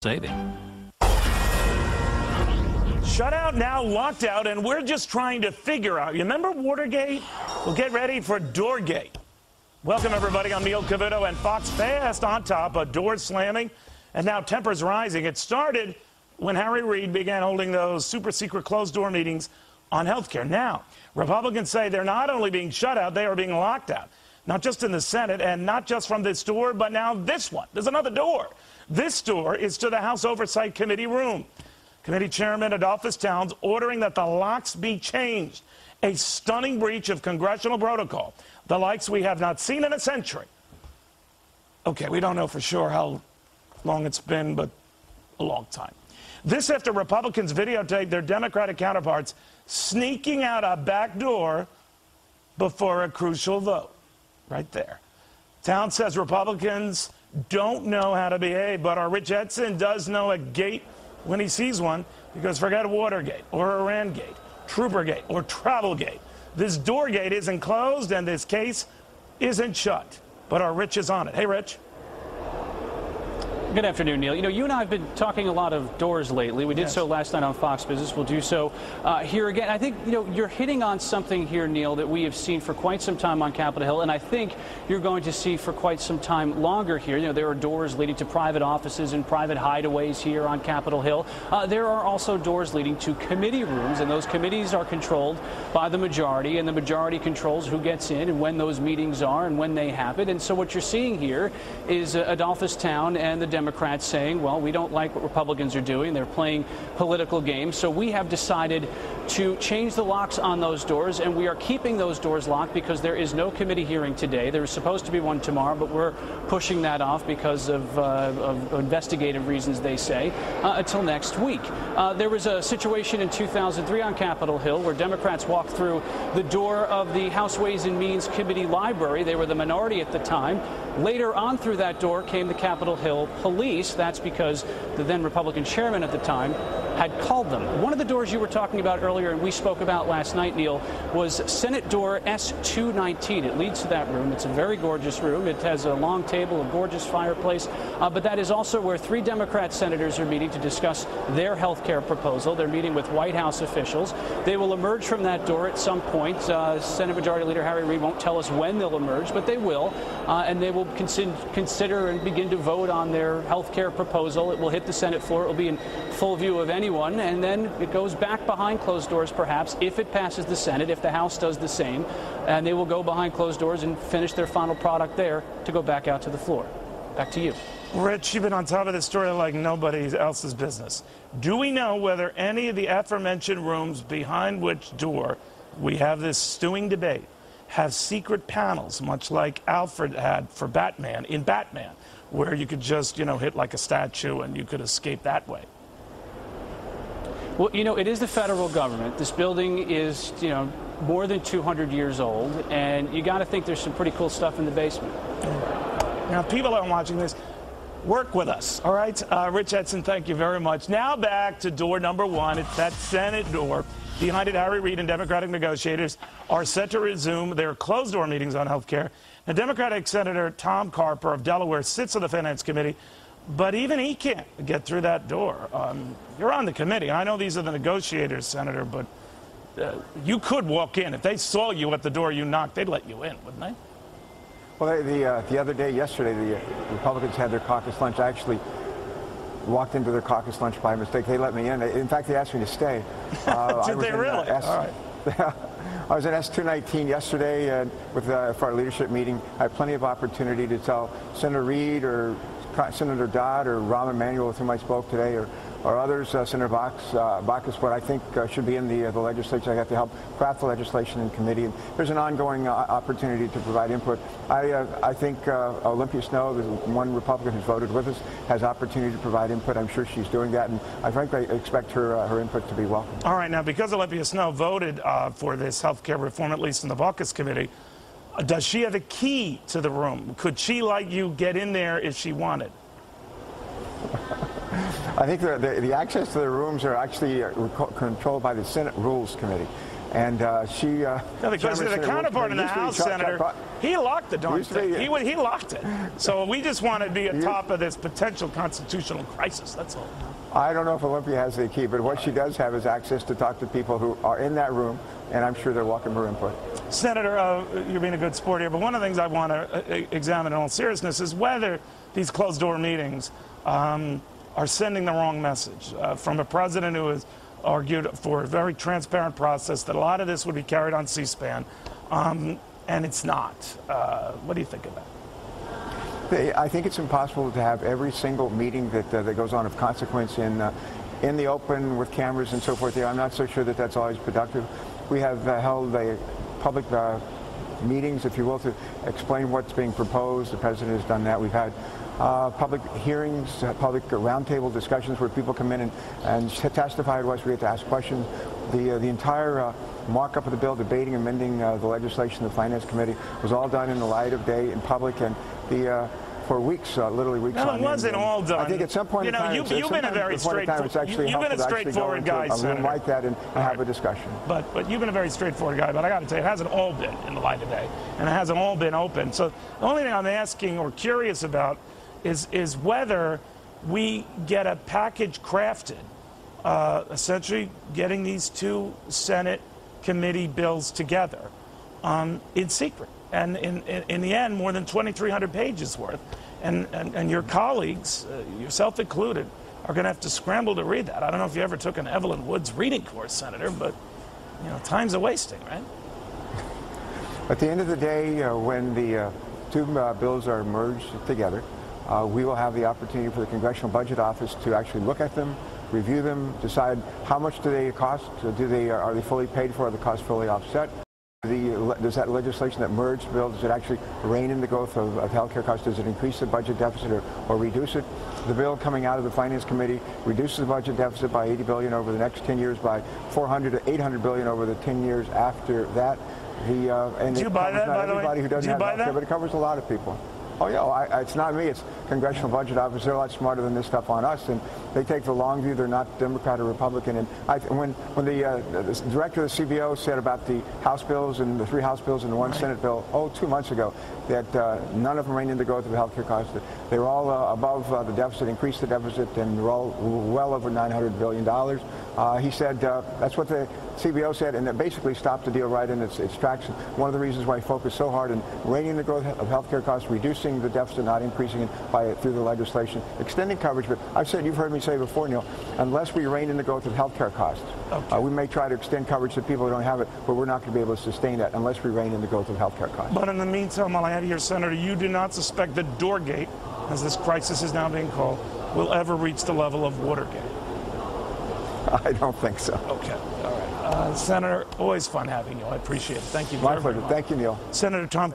saving. Shut out now, locked out, and we're just trying to figure out. You remember Watergate? Well, get ready for Doorgate. Welcome, everybody. I'm Neil Cavuto, and Fox fast on top of doors slamming, and now tempers rising. It started when Harry Reid began holding those super-secret closed-door meetings on health care. Now, Republicans say they're not only being shut out, they are being locked out. Not just in the Senate, and not just from this door, but now this one. There's another door. This door is to the House Oversight Committee room. Committee Chairman Adolphus Towns ordering that the locks be changed. A stunning breach of congressional protocol, the likes we have not seen in a century. Okay, we don't know for sure how long it's been, but a long time. This after Republicans videotaped their Democratic counterparts sneaking out a back door before a crucial vote. Right there. Towns says Republicans don't know how to behave, but our Rich Edson does know a gate when he sees one, because forget Watergate or Irangate, Troopergate or Travelgate. This Doorgate isn't closed and this case isn't shut, but our Rich is on it. Hey, Rich. Good afternoon, Neil. You know, you and I have been talking a lot of doors lately. We did so last night on Fox Business. We'll do so here again. I think, you know, you're hitting on something here, Neil, that we have seen for quite some time on Capitol Hill, and I think you're going to see for quite some time longer here. You know, there are doors leading to private offices and private hideaways here on Capitol Hill. There are also doors leading to committee rooms, and those committees are controlled by the majority, and the majority controls who gets in and when those meetings are and when they happen. And so what you're seeing here is Adolphus Towns and the Democrats saying, well, we don't like what Republicans are doing. They're playing political games. So we have decided to change the locks on those doors, and we are keeping those doors locked because there is no committee hearing today. There is supposed to be one tomorrow, but we're pushing that off because of investigative reasons, they say, until next week. There was a situation in 2003 on Capitol Hill where Democrats walked through the door of the House Ways and Means Committee library. They were the minority at the time. Later on through that door came the Capitol Hill police. That's because the then Republican chairman at the time had called them. One of the doors you were talking about earlier and we spoke about last night, Neil, was Senate door S219. It leads to that room. It's a very gorgeous room. It has a long table, a gorgeous fireplace, but that is also where 3 Democrat senators are meeting to discuss their health care proposal. They're meeting with White House officials. They will emerge from that door at some point. Senate Majority Leader Harry Reid won't tell us when they'll emerge, but they will, and they will consider and begin to vote on their health care proposal. It will hit the Senate floor. It will be in full view of anyone, and then it goes back behind closed doors, perhaps, if it passes the Senate, if the House does the same, and they will go behind closed doors and finish their final product there to go back out to the floor. Back to you. Rich, you've been on top of this story like nobody else's business. Do we know whether any of the aforementioned rooms behind which door we have this stewing debate have secret panels, much like Alfred had for Batman in Batman, where you could just, you know, hit like a statue and you could escape that way? Well, you know, it is the federal government. This building is, you know, more than 200 years old, and you got to think there's some pretty cool stuff in the basement. Now, people aren't watching this. Work with us, all right? Rich Edson, thank you very much. Now back to door number 1. It's that Senate door. Behind it, Harry Reid and Democratic negotiators are set to resume their closed-door meetings on health care. Now, Democratic Senator Tom Carper of Delaware sits on the Finance Committee, but even he can't get through that door. You're on the committee. I know these are the negotiators, Senator, but you could walk in. If they saw you at the door you knocked, they'd let you in, wouldn't they? Well, the other day, yesterday, the Republicans had their caucus lunch. I actually walked into their caucus lunch by mistake. They let me in. In fact, they asked me to stay. Did they really? All right. I was at S219 yesterday for our leadership meeting. I had plenty of opportunity to tell Senator Reid or Senator Dodd or Rahm Emanuel, with whom I spoke today, or others, Senator Baucus, what I think should be in the legislature. I got to help craft the legislation in committee. And there's an ongoing opportunity to provide input. I think Olympia Snowe, the one Republican who's voted with us, has opportunity to provide input. I'm sure she's doing that, and I frankly expect her input to be welcome. All right, now because Olympia Snowe voted for this health care reform, at least in the Baucus committee, does she have a key to the room? Could she, like you, get in there if she wanted? I think the access to the rooms are actually controlled by the Senate Rules Committee. And she... because the counterpart in the House, Senator, he locked the darn thing. He locked it. So we just want to be atop of this potential constitutional crisis. That's all. I don't know if Olympia has the key, but what she does have is access to talk to people who are in that room, and I'm sure they'll welcome her input. Senator, you're being a good sport here, but one of the things I want to examine in all seriousness is whether these closed-door meetings are sending the wrong message from a president who has argued for a very transparent process, that a lot of this would be carried on C-SPAN, and it's not. What do you think of that? I think it's impossible to have every single meeting that goes on of consequence in the open with cameras and so forth. I'm not so sure that that's always productive. We have held public meetings, if you will, to explain what's being proposed. The president has done that. We've had public hearings, public roundtable discussions where people come in and testify to us. We get to ask questions. The entire markup of the bill, debating, amending the legislation, the Finance Committee, was all done in the light of day in public, and for weeks, literally weeks. No, on it wasn't all done. I think at some point in time, you've been a very straightforward guy, Senator. Like that and have a discussion. But you've been a very straightforward guy. But I got to tell you, it hasn't all been in the light of day, and it hasn't all been open. So the only thing I'm asking or curious about is whether we get a package crafted, essentially getting these two Senate committee bills together in secret. And in the end, more than 2,300 pages worth. And your colleagues, yourself included, are going to have to scramble to read that. I don't know if you ever took an Evelyn Woods reading course, Senator, but time's a wasting, right? At the end of the day, when the two bills are merged together, we will have the opportunity for the Congressional Budget Office to actually look at them, review them, decide how much do they cost, are they fully paid for, are the costs fully offset? Does that legislation, that merged bill, does it actually rein in the growth of health care costs? Does it increase the budget deficit or reduce it? The bill coming out of the Finance Committee reduces the budget deficit by $80 billion over the next 10 years, by $400 to $800 billion over the 10 years after that. And do you buy that, by the way? Everybody who doesn't have health care, but it covers a lot of people. Oh, yeah, it's not me. It's Congressional Budget Office. They're a lot smarter than this stuff on us, and they take the long view. They're not Democrat or Republican. And when the director of the CBO said about the House bills and the 3 House bills and the 1 Senate bill, 2 months ago, that none of them rein in the growth of health care costs. They were all above the deficit, increased the deficit, and they're all well over $900 billion. He said that's what the CBO said, and it basically stopped the deal right in its tracks. One of the reasons why he focused so hard on reining the growth of health care costs, reducing the deficit, not increasing it through the legislation, extending coverage. But I've said, you've heard me say before, Neil, unless we rein in the growth of health care costs, we may try to extend coverage to people who don't have it, but we're not going to be able to sustain that unless we rein in the growth of health care costs. But in the meantime, while I have you here, Senator, you do not suspect that Doorgate, as this crisis is now being called, will ever reach the level of Watergate? I don't think so. Okay. All right. Senator, always fun having you. I appreciate it. Thank you very much. My pleasure. Thank you, Neil. Senator Tom